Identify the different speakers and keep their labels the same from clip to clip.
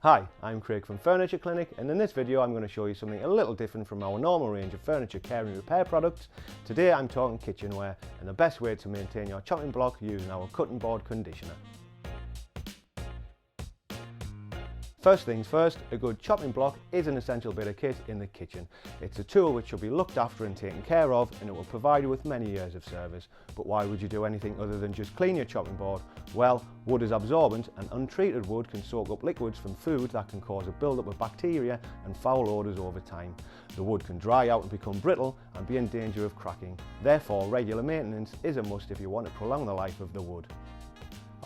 Speaker 1: Hi, I'm Craig from Furniture Clinic, and in this video I'm going to show you something a little different from our normal range of furniture care and repair products. Today I'm talking kitchenware and the best way to maintain your chopping block using our cutting board conditioner. First things first, a good chopping block is an essential bit of kit in the kitchen. It's a tool which should be looked after and taken care of, and it will provide you with many years of service. But why would you do anything other than just clean your chopping board? Well, wood is absorbent, and untreated wood can soak up liquids from food that can cause a build-up of bacteria and foul odours over time. The wood can dry out and become brittle and be in danger of cracking. Therefore, regular maintenance is a must if you want to prolong the life of the wood.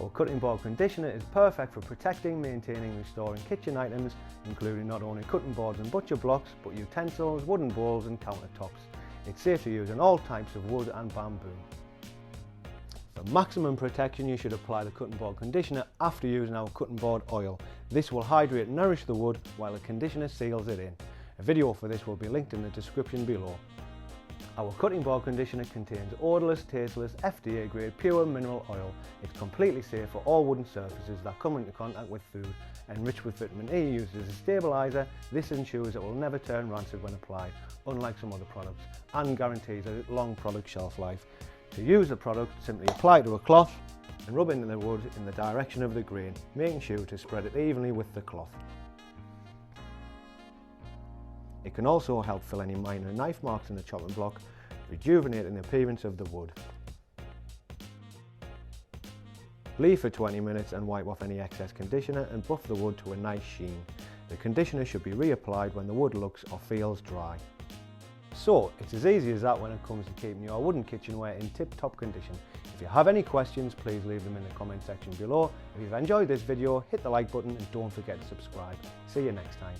Speaker 1: Our cutting board conditioner is perfect for protecting, maintaining, restoring kitchen items, including not only cutting boards and butcher blocks, but utensils, wooden bowls and countertops. It's safe to use on all types of wood and bamboo. For maximum protection, you should apply the cutting board conditioner after using our cutting board oil. This will hydrate and nourish the wood while the conditioner seals it in. A video for this will be linked in the description below. Our cutting board conditioner contains odourless, tasteless, FDA grade pure mineral oil. It's completely safe for all wooden surfaces that come into contact with food. Enriched with vitamin E used as a stabiliser, this ensures it will never turn rancid when applied, unlike some other products, and guarantees a long product shelf life. To use the product, simply apply to a cloth and rub into the wood in the direction of the grain, making sure to spread it evenly with the cloth. It can also help fill any minor knife marks in the chopping block, rejuvenating the appearance of the wood. Leave for 20 minutes and wipe off any excess conditioner and buff the wood to a nice sheen. The conditioner should be reapplied when the wood looks or feels dry. So, it's as easy as that when it comes to keeping your wooden kitchenware in tip-top condition. If you have any questions, please leave them in the comment section below. If you've enjoyed this video, hit the like button and don't forget to subscribe. See you next time.